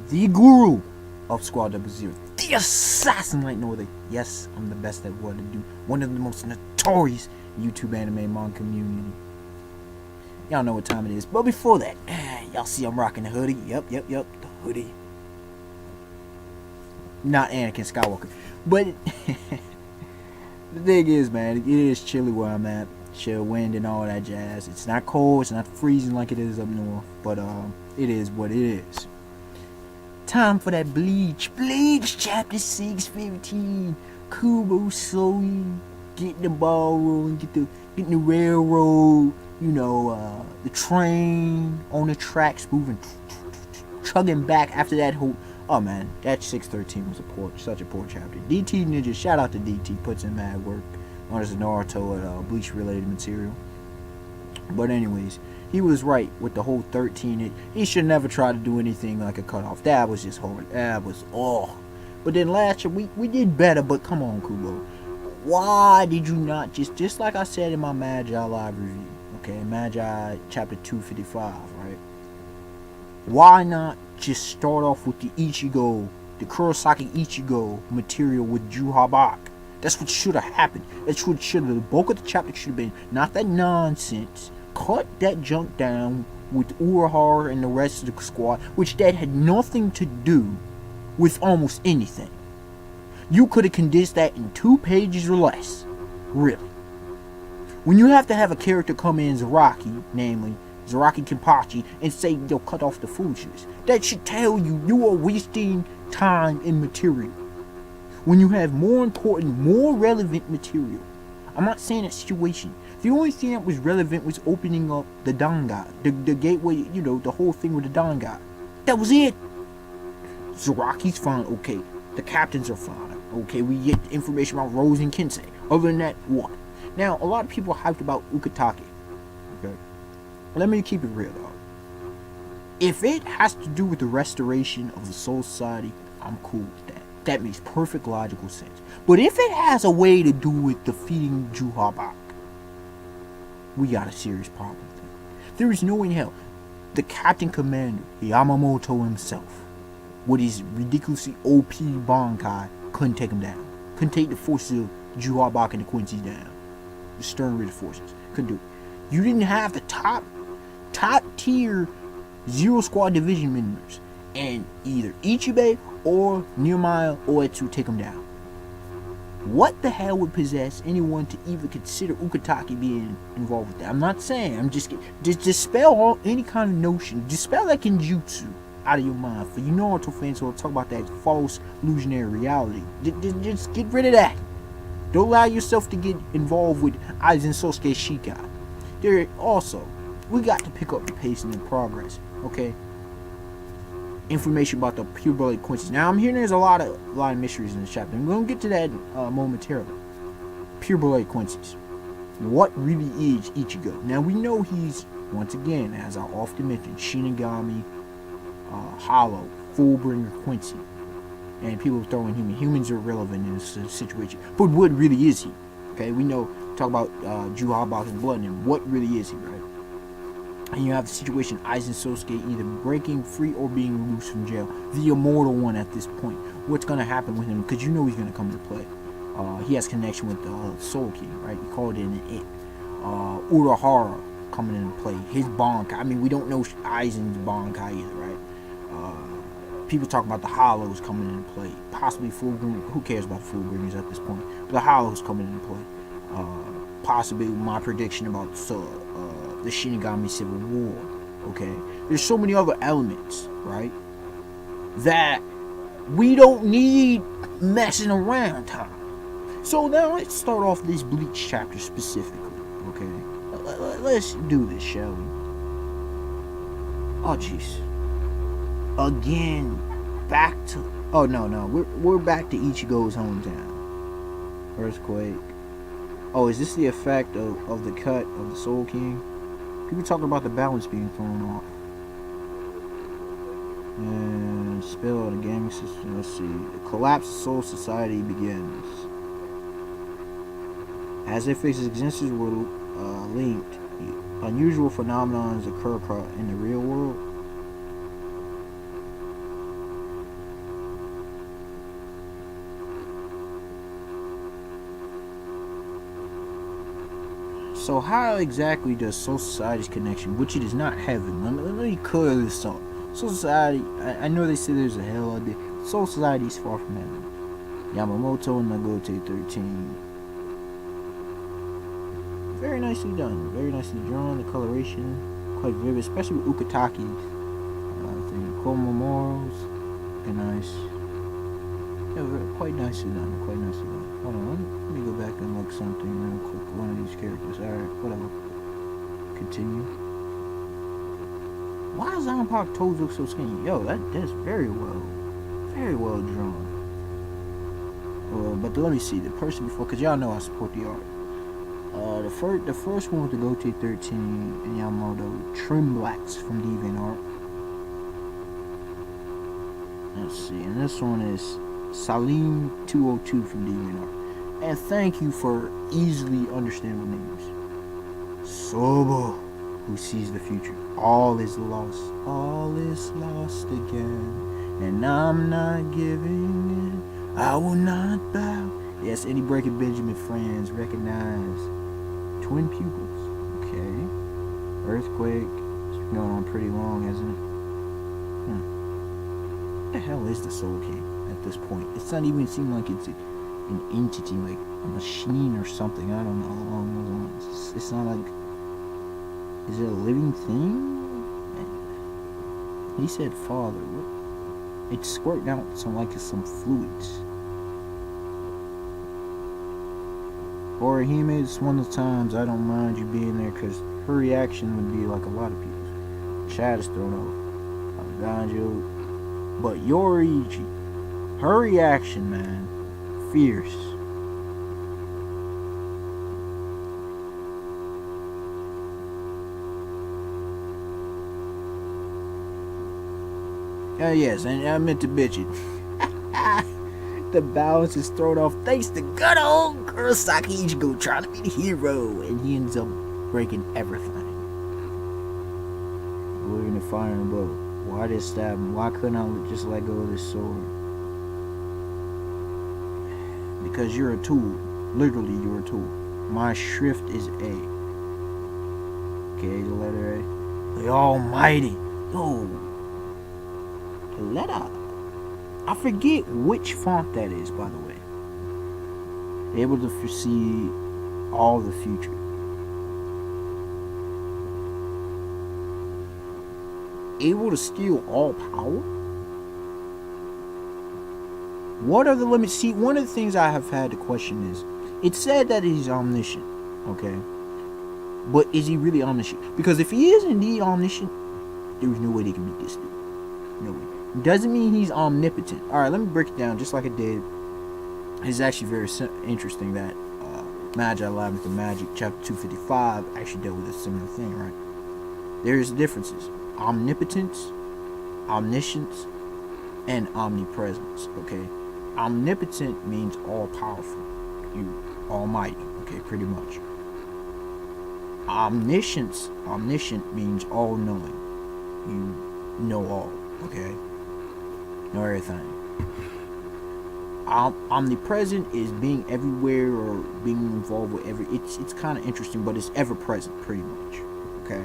the guru of Squad Double Zero, the assassin like no other. Yes, I'm the best at what I do. One of the most notorious YouTube anime manga community. Y'all know what time it is. But before that, y'all see I'm rocking the hoodie. Yep, the hoodie. Not Anakin Skywalker. But the thing is, man, it is chilly where I'm at. Chill wind and all that jazz. It's not cold, it's not freezing like it is up north. But it is what it is. Time for that Bleach chapter 615. Kubo slowly getting the ball rolling, getting the railroad, the train on the tracks moving, chugging back after that whole. Oh man, that 613 was such a poor chapter. DT Ninja, shout out to DT, puts in mad work on his Naruto and Bleach related material. But anyways, he was right with the whole 13. He should never try to do anything like a cutoff. That was just horrible. That was But then last year we did better. But come on, Kubo, why did you not just like I said in my Magi live review? Okay, Magi chapter 255, right? Why not just start off with the Ichigo, the Kurosaki Ichigo material with Juhabak? That's what should have happened. That's what should have. The bulk of the chapter should have been. Not that nonsense. Cut that junk down with Urahara and the rest of the squad, which that had nothing to do with almost anything. You could have condensed that in 2 pages or less. Really. When you have to have a character come in Zaraki, namely Zaraki Kenpachi, and say they'll cut off the foolishness, that should tell you are wasting time and material. When you have more important, more relevant material. I'm not saying that situation. The only thing that was relevant was opening up the Dangai, the gateway, the whole thing with the Dangai. That was it. Zaraki's fine, okay. The captains are fine, okay. We get information about Rose and Kensei. Other than that, what? Now, a lot of people are hyped about Ukitake, okay. Let me keep it real, though. If it has to do with the restoration of the Soul Society, I'm cool with that. That makes perfect logical sense. But if it has a way to do with defeating Juhabak, we got a serious problem with that. There is no way in hell the Captain Commander, Yamamoto himself, with his ridiculously OP Bankai, couldn't take him down. Couldn't take the forces of Juhabak and the Quincy's down. The Stern Ridge forces. Couldn't do it. You didn't have the top tier Zero Squad division members. And either Ichibe or Nehemiah Oetsu take him down. What the hell would possess anyone to even consider Ukitake being involved with that? I'm not saying. I'm just dispel any kind of notion. Dispel that Genjutsu out of your mind. For you Naruto fans who will talk about that false illusionary reality. Just get rid of that. Don't allow yourself to get involved with Aizen Sosuke Shikai. There also, we got to pick up the pace and the progress. Okay. Information about the pure blooded Quincy's. Now I'm hearing there's a lot of mysteries in this chapter. I'm going to get to that momentarily. Pure blooded Quincy's. What really is Ichigo? Now we know he's, once again, as I often mentioned, Shinigami, Hollow, Fullbringer Quincy. And people throw in humans are irrelevant in this situation. But what really is he? Okay, we know, talk about Juhabak and blood and what really is he, right? And you have the situation Aizen Sosuke either breaking free or being loose from jail. The immortal one at this point. What's going to happen with him? Because you know he's going to come to play. He has connection with the Soul King, right? You called it an it. Urahara coming into play. His Bankai. I mean, we don't know Aizen's Bankai either, right? People talk about the Hollows coming into play. Possibly Fullbringer. Who cares about the Fullbringers at this point? But the Hollows coming into play. Possibly my prediction about the Shinigami Civil War. Okay, there's so many other elements, right, that we don't need messing around time. So now let's start off this Bleach chapter specifically. Okay, let's do this, shall we? Oh jeez, again, back to we're back to Ichigo's hometown. Earthquake. Oh, is this the effect of the cut of the Soul King? People talking about the balance being thrown off. And spell the gaming system. Let's see. The collapse of Soul Society begins. As if its existence were linked, unusual phenomena occur in the real world. So how exactly does Soul Society's connection, which it is not heaven, let me clear this up. Soul Society, I know they say there's a hell out there. Soul Society is far from heaven. Yamamoto and Nagote 13. Very nicely done. Very nicely drawn. The coloration, quite vivid, especially with Ukataki's thing. Como morals, very nice. Yeah, quite nicely done. Quite nicely done. Hold on, let me go back and look something real quick. One of these characters. Alright, whatever. Continue. Why does Zanpaku's toes look so skinny? Yo, that's very well drawn. But let me see the person before, cause y'all know I support the art. The first one with the Goatee 13 and Yamamoto trim blacks from DeviantArt. Let's see, and this one is Salim 202 from DeviantArt. And thank you for easily understandable names. Sobo, who sees the future. All is lost again, and I'm not giving in. I will not bow. Yes, any Breaking Benjamin fans recognize twin pupils. Okay. Earthquake. It's been going on pretty long, hasn't it? What the hell is the Soul King at this point? It's not even seem like it's an entity, like a machine or something. I don't know along those lines. It's not like. Is it a living thing? He said father. What? It's squirting out some fluids. Orihime, it's one of the times I don't mind you being there because her reaction would be like a lot of people's. Chad is thrown off. Ganjo. But Yoriji, her reaction, man, fierce. Yes, and I meant to bitch it. The balance is thrown off thanks to good old Kurosaki Ichigo trying to be the hero, and he ends up breaking everything. We're gonna fire him above. Why did stab him? Why couldn't I just let go of this sword? Because you're a tool. Literally, you're a tool. My shrift is A. Okay, the letter A. The Almighty. Yo. The letter. I forget which font that is, by the way. Able to foresee all the future. Able to steal all power? What are the limits? See, one of the things I have had to question is, it said that he's omniscient, okay? But is he really omniscient? Because if he is indeed omniscient, there's no way they can beat this dude. No way. Doesn't mean he's omnipotent. Alright, let me break it down just like I did. It's actually very interesting that Magi Labyrinth of Magic, chapter 255, actually dealt with a similar thing, right? There's differences. Omnipotence, omniscience, and omnipresence, okay? Omnipotent means all-powerful. You almighty, okay, pretty much. Omniscient means all-knowing. You know all, okay? Know everything. Omnipresent is being everywhere or being involved with every. It's kind of interesting, but it's ever present, pretty much. Okay.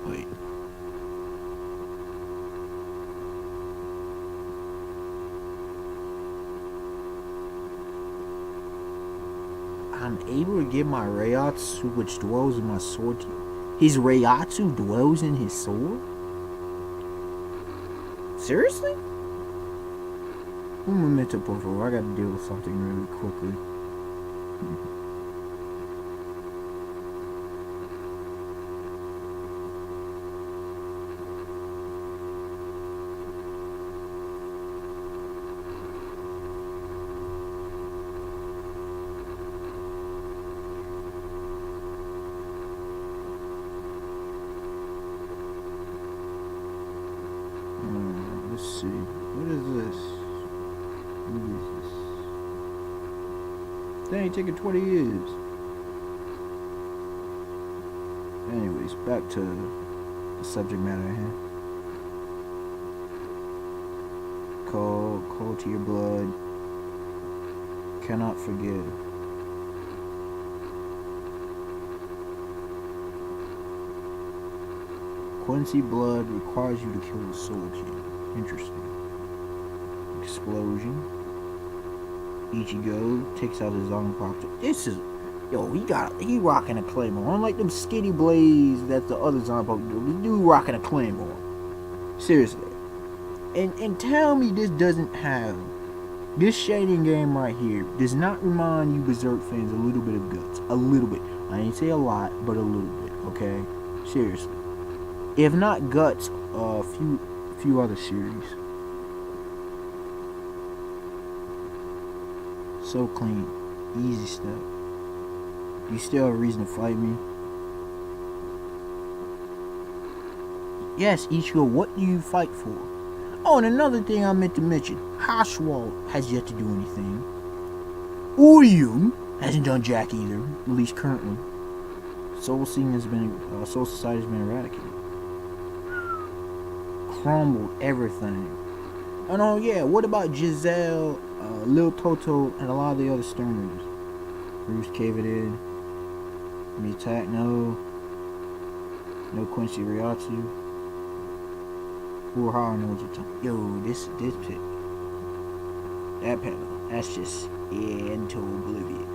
Wait. I'm able to get my Reiatsu, which dwells in my sword. His Reiatsu dwells in his sword? Seriously? Un momento, por favor. I gotta deal with something really quickly. Let's see. What is this? What is this? Dang, taking 20 years. Anyways, back to the subject matter at hand. Cold to your blood. Cannot forgive. Quincy blood requires you to kill the Soul King. Interesting. Explosion. Ichigo takes out his own property. This is, yo, he rocking a claymore. Unlike them skinny blades that the other zombie do. This dude rocking a claymore. Seriously. And tell me this doesn't have, this shading game right here does not remind you Berserk fans a little bit of guts. A little bit. I ain't say a lot, but a little bit, okay? Seriously. If not guts, a few other series. So clean. Easy step. You still have a reason to fight me? Yes, Ichigo, what do you fight for? Oh, and another thing I meant to mention. Hashwall has yet to do anything. Uryu hasn't done jack either, at least currently. Soul Society has been eradicated. Crumbled everything. And oh yeah, what about Giselle, Lil Toto, and a lot of the other Sterners? Bruce cave it in. Me attack, no Quincy Ryatsu. Urahara knows what time. Yo, this pick. That panel, that's just into oblivion.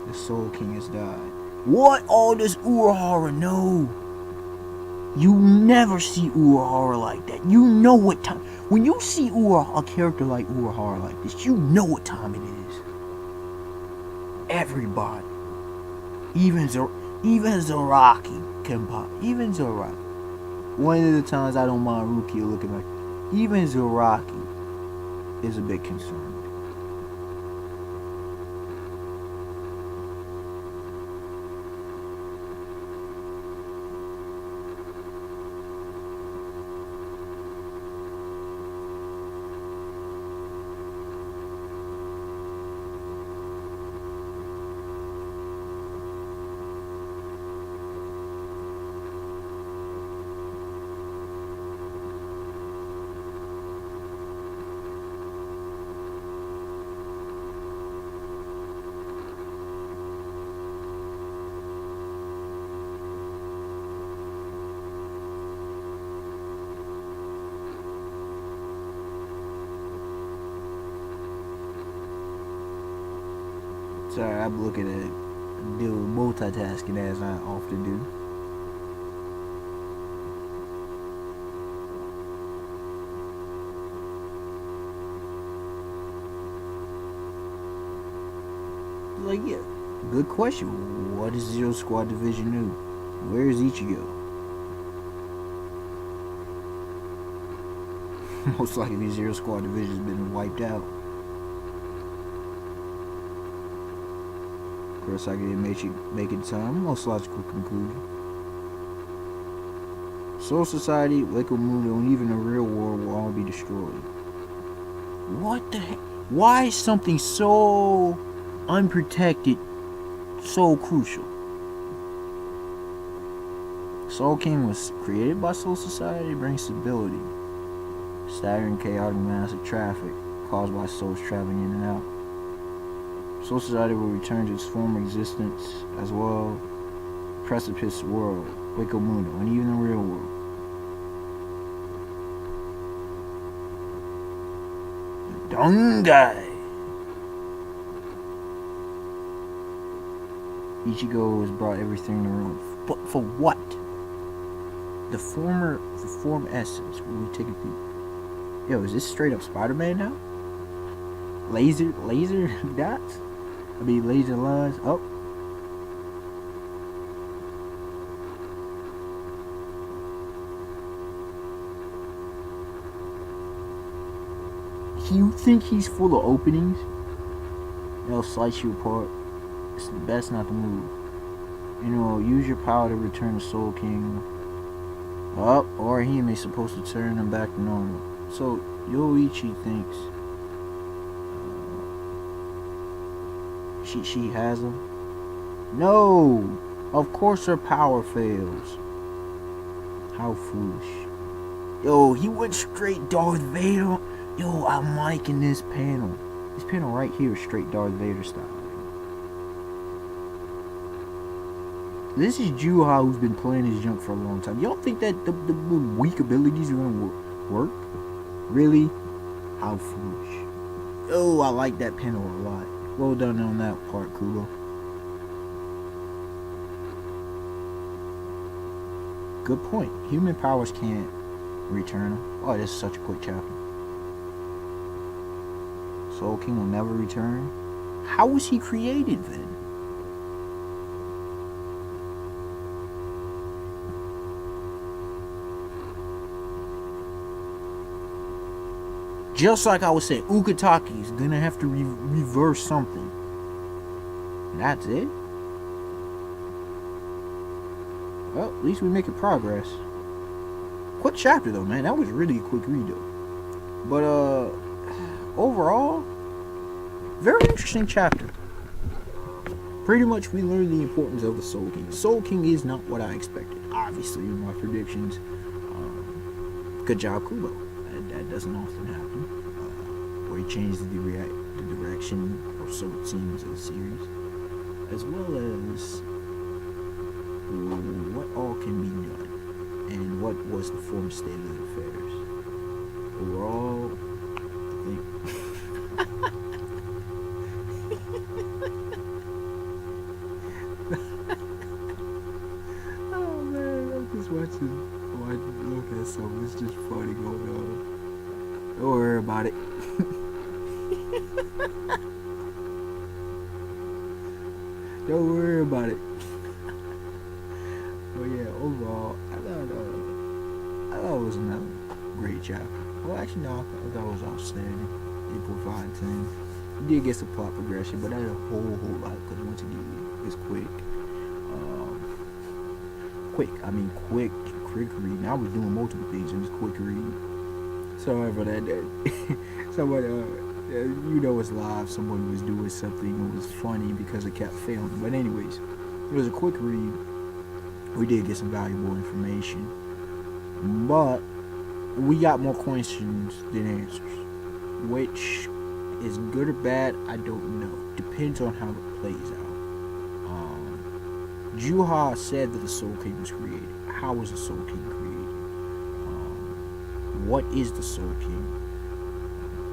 The Soul King has died. What all does Urahara know? You never see Urahara like that. You know what time. When you see a character like Urahara like this, you know what time it is. Everybody. Even Zaraki can pop. Even Zaraki. One of the times I don't mind Rukia looking like. Even Zaraki is a bit concerned. Sorry, I'm looking at doing multitasking as I often do. Like, yeah, good question. What does Zero Squad Division do? Where is Ichigo? Most likely Zero Squad Division has been wiped out. Kurosaki make it time. Most logical conclusion. Soul Society, Wako Mundo, and even the real world will all be destroyed. What the heck? Why is something so unprotected so crucial? Soul King was created by Soul Society to bring stability. Staggering, chaotic, massive traffic caused by souls traveling in and out. Soul Society will return to its former existence as well. Precipice world, Wako Mundo, and even the real world. Dongai! Ichigo has brought everything to ruin. But for what? The form essence. Will we take a peek? Yo, is this straight up Spider-Man now? Laser dots? I mean, laser lines. Oh. You think he's full of openings? They'll slice you apart. It's best not to move. You know, use your power to return the Soul King. Up, or he may supposed to turn him back to normal. So Yoichi thinks she has him. No, of course her power fails. How foolish. Yo, he went straight Darth Vader. Yo, I'm liking this panel. This panel right here is straight Darth Vader style. This is Juha, who's been playing his junk for a long time. You don't think that the weak abilities are gonna work? Really? How foolish. Oh, I like that panel a lot. Well done on that part, Kubo. Good point. Human powers can't return them. Oh, this is such a quick chapter. Soul King will never return? How was he created then? Just like I was saying, Ukitake is gonna have to reverse something. And that's it? Well, at least we're making progress. Quick chapter though, man. That was really a quick read though. But overall, very interesting chapter. Pretty much we learned the importance of the Soul King. Soul King is not what I expected. Obviously, in my predictions. Good job, Kubo. That doesn't often happen. Where he changes the direction, or so it seems, of the series. As well as what all can be done. And what was the former state of the affairs. Overall, I think... Oh man, I'm just watching look at something. It's just funny going on. Don't worry about it. Don't worry about it. But yeah, overall, I thought it was another great chapter. Well, actually, no, I thought it was outstanding. It provided things. You did get some plot progression, but not a whole lot, because once again, it's quick. Quick reading. I was doing multiple things in this quick reading. Sorry for that. Somebody, it's live. Somebody was doing something that was funny because it kept failing. But anyways, it was a quick read. We did get some valuable information, but we got more questions than answers. Which is good or bad, I don't know. Depends on how it plays out. Juha said that the Soul King was created. How was the Soul King created? What is the Soul King?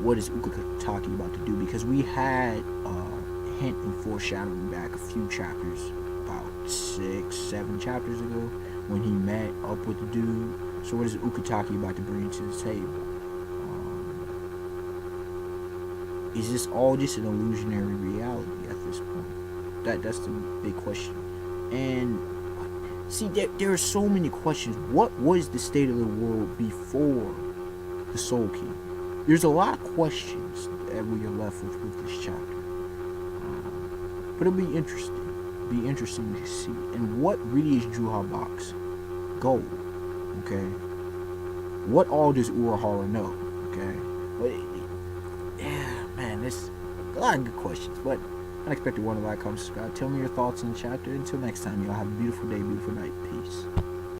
What is Ukitake about to do? Because we had a hint and foreshadowing back a few chapters, about 6-7 chapters ago, when he met up with the dude. So what is Ukitake about to bring to the table? Is this all just an illusionary reality at this point? That's the big question. And see, there are so many questions. What was the state of the world before the Soul King? There's a lot of questions that we are left with this chapter. But it'll be interesting. Be interesting to see. And what really is Juha Bak's goal? Okay. What all does Urahara know? Okay. But yeah, man, there's a lot of good questions. But unexpected one, like, comment, subscribe. Tell me your thoughts in the chapter. Until next time, y'all have a beautiful day, beautiful night. Peace.